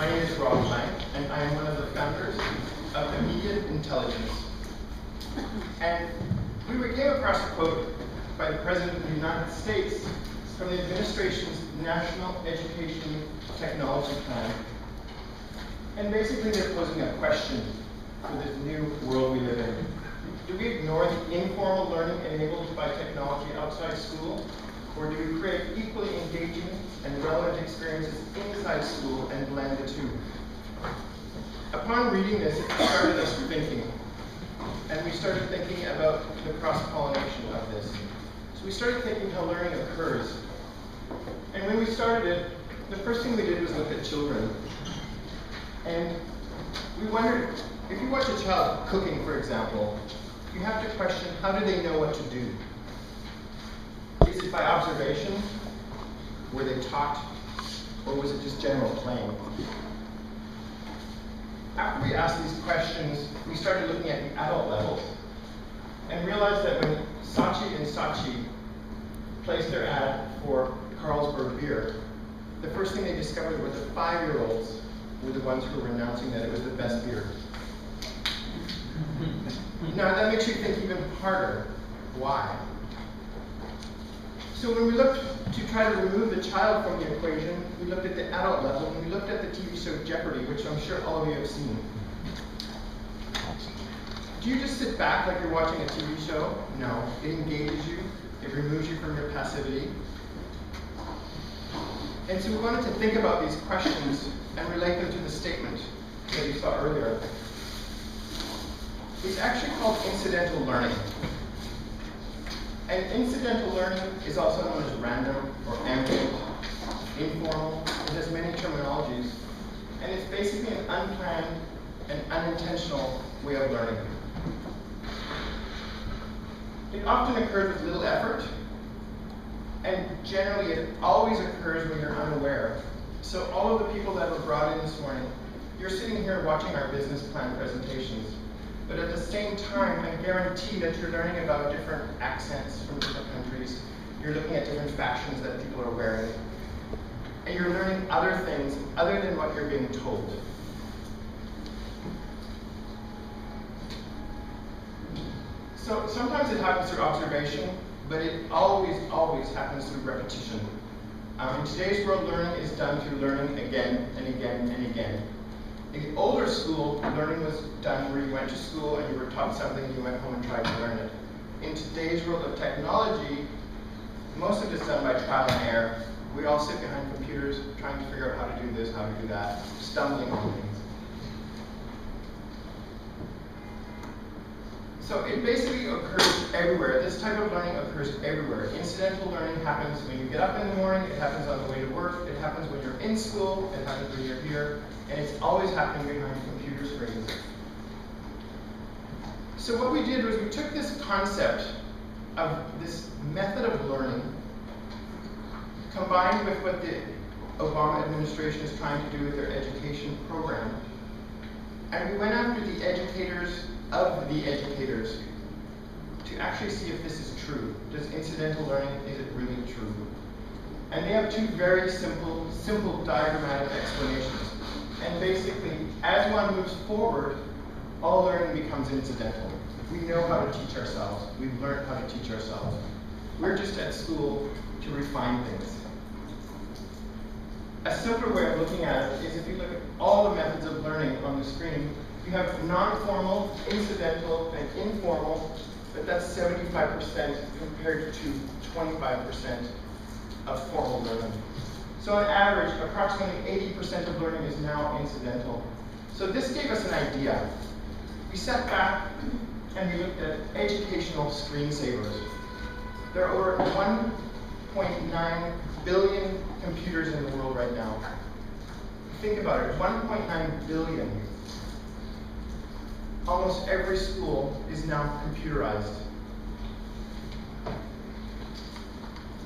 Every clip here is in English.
My name is Rob Lang, and I am one of the founders of Immediate Intelligence. And we came across a quote by the President of the United States from the administration's National Education Technology Plan. And basically they're posing a question for this new world we live in. Do we ignore the informal learning enabled by technology outside school? Or do we create equally engaging and relevant experiences inside school and blend the two? Upon reading this, it started us thinking. And we started thinking about the cross-pollination of this. So we started thinking how learning occurs. And when we started it, the first thing we did was look at children. And we wondered, if you watch a child cooking, for example, you have to question, how do they know what to do? Is it by observation? Were they taught? Or was it just general playing? After we asked these questions, we started looking at the adult levels and realized that when Saatchi and Saatchi placed their ad for Carlsberg beer, the first thing they discovered was that 5-year-olds were the ones who were announcing that it was the best beer. Now that makes you think even harder. Why? So when we looked to try to remove the child from the equation, we looked at the adult level, and we looked at the TV show Jeopardy, which I'm sure all of you have seen. Do you just sit back like you're watching a TV show? No. It engages you. It removes you from your passivity. And so we wanted to think about these questions and relate them to the statement that you saw earlier. It's actually called incidental learning. And incidental learning is also known as random or ambient, informal. It has many terminologies. And it's basically an unplanned and unintentional way of learning. It often occurs with little effort. And generally, it always occurs when you're unaware. So all of the people that were brought in this morning, you're sitting here watching our business plan presentations. But at the same time, I guarantee that you're learning about different accents from different countries. You're looking at different fashions that people are wearing. And you're learning other things other than what you're being told. So sometimes it happens through observation, but it always happens through repetition. In today's world, learning is done through learning again and again and again. In the older school, learning was done where you went to school and you were taught something and you went home and tried to learn it. In today's world of technology, most of it's done by trial and error. We all sit behind computers trying to figure out how to do this, how to do that, stumbling on things. So it basically occurs everywhere. This type of learning occurs everywhere. Incidental learning happens when you get up in the morning, it happens on the way to work, it happens when you're in school, it happens when you're here, and it's always happening behind computer screens. So what we did was we took this concept of this method of learning, combined with what the Obama administration is trying to do with their education program, and we went after the educators of the educators to actually see if this is true. Does incidental learning, is it really true? And they have two very simple diagrammatic explanations. And basically, as one moves forward, all learning becomes incidental. We know how to teach ourselves. We've learned how to teach ourselves. We're just at school to refine things. A simpler way of looking at it is if you look at all the methods of learning on the screen, you have non-formal, incidental, and informal, but that's 75% compared to 25% of formal learning. So on average, approximately 80% of learning is now incidental. So this gave us an idea. We sat back and we looked at educational screensavers. There are over 1.9 billion computers in the world right now. Think about it, 1.9 billion. Almost every school is now computerized.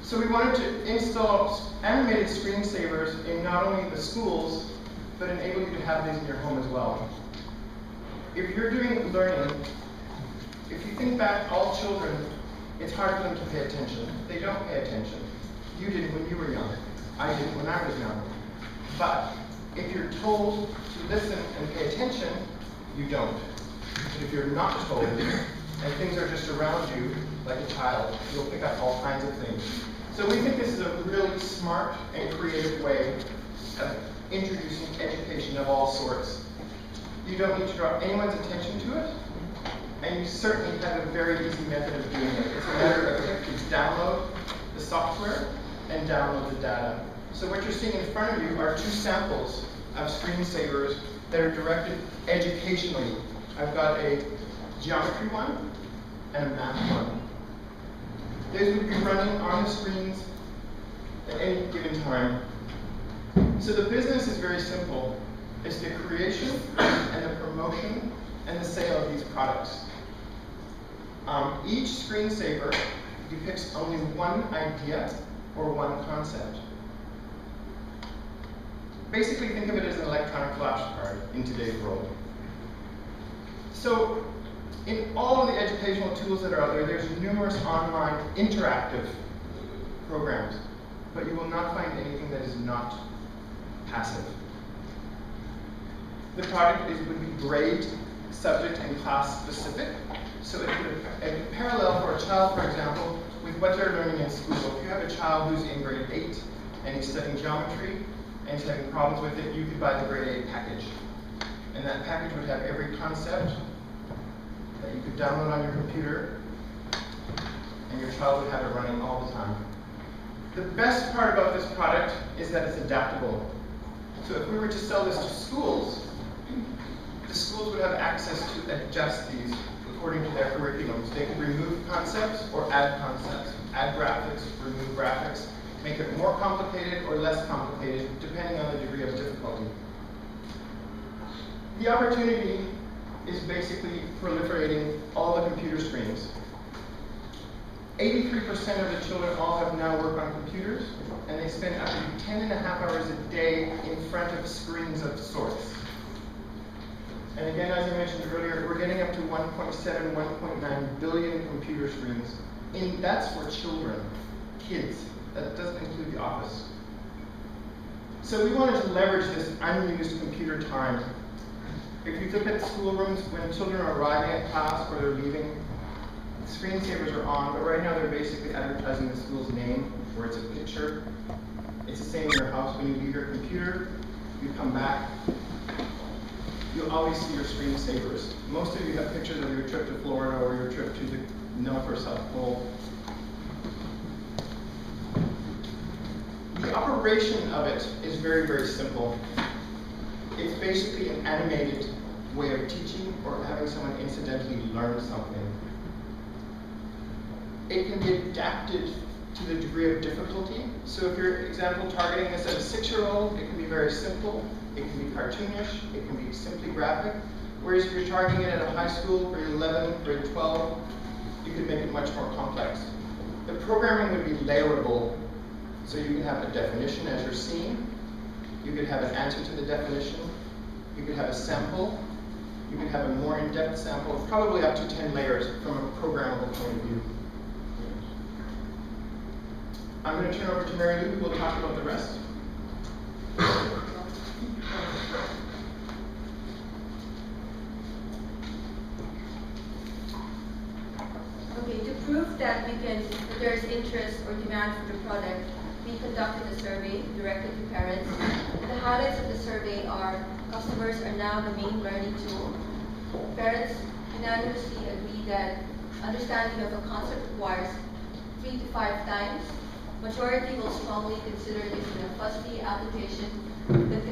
So we wanted to install animated screensavers in not only the schools, but enable you to have these in your home as well. If you're doing learning, if you think back, all children, it's hard for them to pay attention. They don't pay attention. You did when you were young. I did when I was young. But If you're told to listen and pay attention, you don't. But if you're not told, and things are just around you, like a child, you'll pick up all kinds of things. So we think this is a really smart and creative way of introducing education of all sorts. You don't need to draw anyone's attention to it, and you certainly have a very easy method of doing it. It's a matter of you download the software and download the data. So what you're seeing in front of you are two samples of screensavers that are directed educationally. I've got a geometry one and a math one. Those would be running on the screens at any given time. So the business is very simple. It's the creation and the promotion and the sale of these products. Each screensaver depicts only one idea or one concept. Basically, think of it as an electronic flashcard in today's world. So, in all of the educational tools that are out there, there's numerous online interactive programs, but you will not find anything that is not passive. The product would be grade, subject, and class specific. So it could parallel for a child, for example, with what they're learning in school. If you have a child who's in grade 8 and he's studying geometry and he's having problems with it, you could buy the grade 8 package. And that package would have every concept that you could download on your computer, and your child would have it running all the time. The best part about this product is that it's adaptable. So if we were to sell this to schools, the schools would have access to adjust these according to their curriculums. They could remove concepts or add concepts, add graphics, remove graphics, make it more complicated or less complicated, depending on the degree of difficulty. The opportunity is basically proliferating all the computer screens. 83% of the children all have now work on computers, and they spend up to 10.5 hours a day in front of screens of sorts. And again, as I mentioned earlier, we're getting up to 1.7, 1.9 billion computer screens. That's for children, kids. That doesn't include the office. So we wanted to leverage this unused computer time. If you look at schoolrooms, when children are arriving at class or they're leaving, screensavers are on, but right now they're basically advertising the school's name, where it's a picture. It's the same in your house. When you leave your computer, you come back, you'll always see your screensavers. Most of you have pictures of your trip to Florida or your trip to the North or South Pole. The operation of it is very, very simple. It's basically an animated way of teaching or having someone incidentally learn something. It can be adapted to the degree of difficulty. So if you're, for example, targeting this at a 6-year-old, it can be very simple. It can be cartoonish. It can be simply graphic. Whereas if you're targeting it at a high school, grade 11, grade 12, you could make it much more complex. The programming would be layerable. So you can have a definition as you're seeing. You could have an answer to the definition. You could have a sample. You could have a more in-depth sample, probably up to 10 layers from a programmable point of view. I'm going to turn over to Mary Lou, who will talk about the rest. Okay, to prove that there's interest or demand for the product, we conducted a survey directed to parents. The highlights of the survey are customers are now the main learning tool. Parents unanimously agree that understanding of a concept requires 3 to 5 times. Majority will strongly consider using a FUSD application that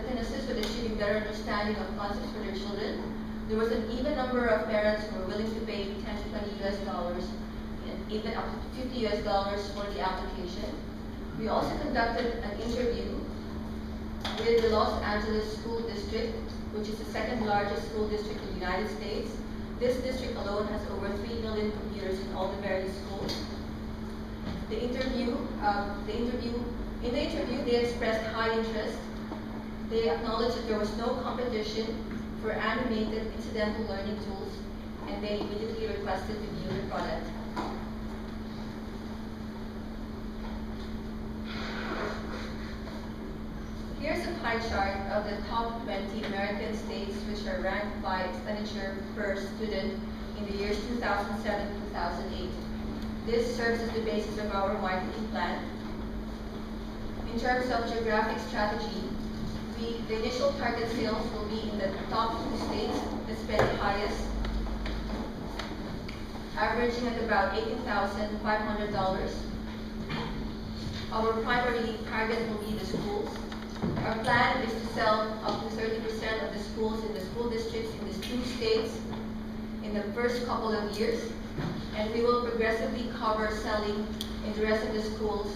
can assist with achieving better understanding of concepts for their children. There was an even number of parents who were willing to pay $10 to $20 and even up to $50 for the application. We also conducted an interview with the Los Angeles School District, which is the second largest school district in the United States. This district alone has over 3 million computers in all the various schools. In the interview, they expressed high interest. They acknowledged that there was no competition for animated incidental learning tools, and they immediately requested to view the product. a pie chart of the top 20 American states which are ranked by expenditure per student in the years 2007-2008. This serves as the basis of our marketing plan. In terms of geographic strategy, the initial target sales will be in the top 2 states that spend the highest, averaging at about $18,500. Our primary target will be the schools. Our plan is to sell up to 30% of the schools in the school districts in these 2 states in the first couple of years, and we will progressively cover selling in the rest of the schools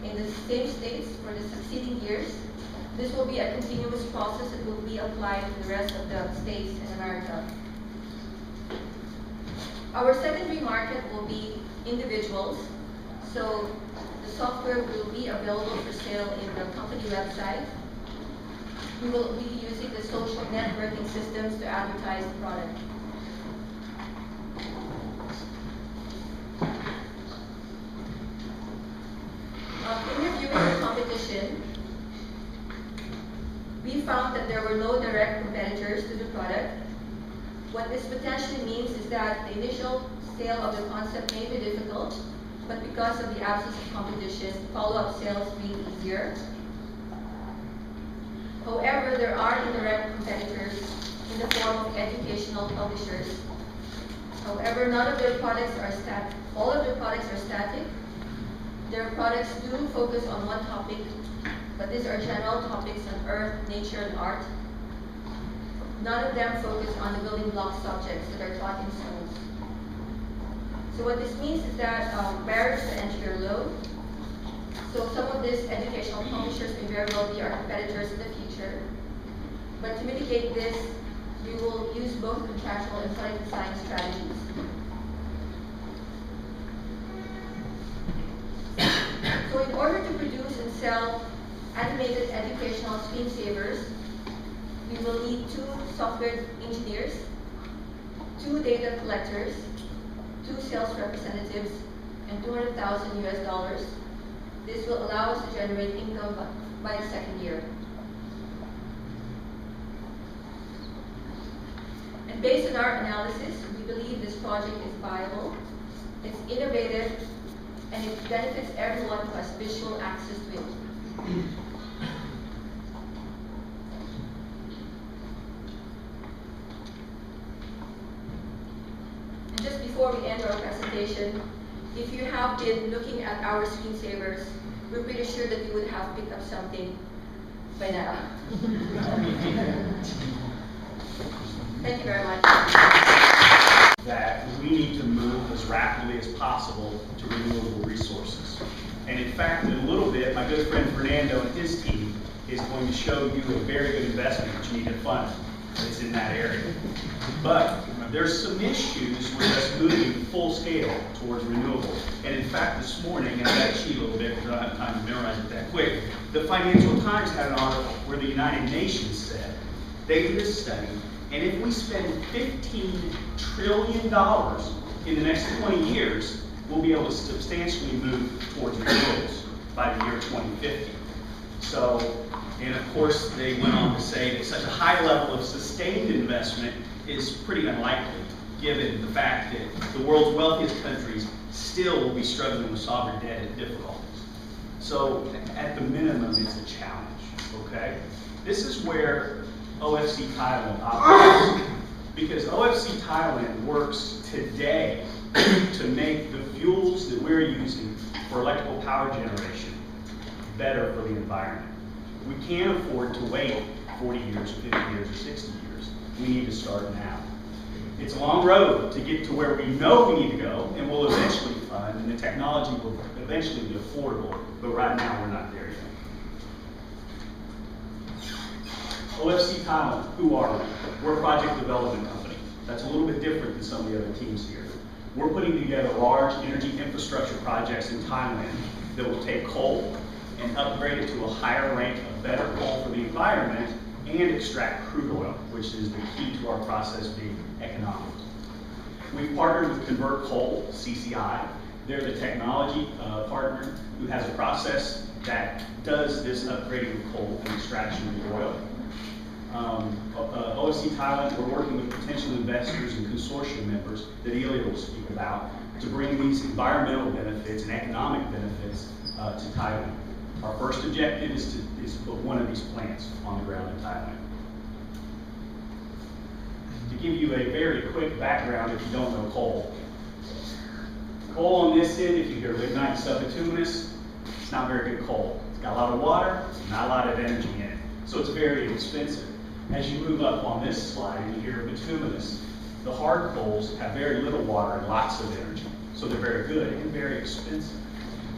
in the same states for the succeeding years. This will be a continuous process that will be applied to the rest of the states in America. Our secondary market will be individuals. So the software will be available for sale in the company website. We will be using the social networking systems to advertise the product. In reviewing the competition, we found that there were no direct competitors to the product. What this potentially means is that the initial sale of the concept may be difficult, but because of the absence of competition, follow-up sales may be easier. However, there are indirect competitors in the form of educational publishers. However, none of their products are static. All of their products are static. Their products do focus on one topic, but these are general topics on earth, nature, and art. None of them focus on the building block subjects that are taught in schools. So what this means is that barriers to entry are low. So some of these educational publishers may very well be our competitors in the future. But to mitigate this, we will use both contractual and product design strategies. So in order to produce and sell animated educational screensavers, we will need 2 software engineers, 2 data collectors, 2 sales representatives, and $200,000 US. This will allow us to generate income by the second year. And based on our analysis, we believe this project is viable, it's innovative, and it benefits everyone who has visual access to it. And just before we end our presentation, if you have been looking at our screensavers, we're pretty sure that you would have picked up something by now. Thank you very much. That we need to move as rapidly as possible to renewable resources. And in fact, in a little bit, my good friend Fernando and his team is going to show you a very good investment that you need to fund that's in that area. But there's some issues with us moving full scale towards renewables. And in fact, this morning, and I got to cheat a little bit because I don't have time to memorize it that quick, the Financial Times had an article where the United Nations said, they did a study, and if we spend $15 trillion in the next 20 years, we'll be able to substantially move towards renewables by the year 2050. So, and of course, they went on to say that such a high level of sustained investment is pretty unlikely, given the fact that the world's wealthiest countries still will be struggling with sovereign debt and difficulties. So, at the minimum, it's a challenge, okay? This is where OFC Thailand operates, because OFC Thailand works today to make the fuels that we're using for electrical power generation better for the environment. We can't afford to wait 40 years, 50 years, or 60 years. We need to start now. It's a long road to get to where we know we need to go, and we'll eventually fund, and the technology will eventually be affordable, but right now we're not there yet. OFC Thailand, who are we? We're a project development company. That's a little bit different than some of the other teams here. We're putting together large energy infrastructure projects in Thailand that will take coal and upgrade it to a higher rank of better coal for the environment and extract crude oil, which is the key to our process being economic. We've partnered with Convert Coal, CCI, They're the technology partner who has a process that does this upgrading of coal and extraction of the oil. OFC Thailand, we're working with potential investors and consortium members that Ilya will speak about to bring these environmental benefits and economic benefits to Thailand. Our first objective is to put one of these plants on the ground in Thailand. To give you a very quick background if you don't know coal. Coal on this end, if you hear lignite subbituminous, it's not very good coal. It's got a lot of water, not a lot of energy in it. So it's very expensive. As you move up on this slide, you hear bituminous. The hard coals have very little water and lots of energy. So they're very good and very expensive.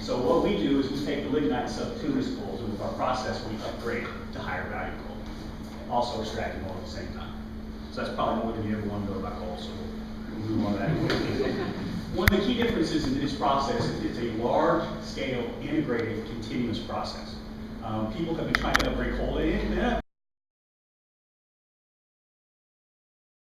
So what we do is we take the lignite subbituminous coals and with our process we upgrade to higher value coal. Also extracting oil at the same time. So that's probably more than you ever want to know about coal, so we'll move on to that. One of the key differences in this process is it's a large-scale, integrated, continuous process. People have been trying to upgrade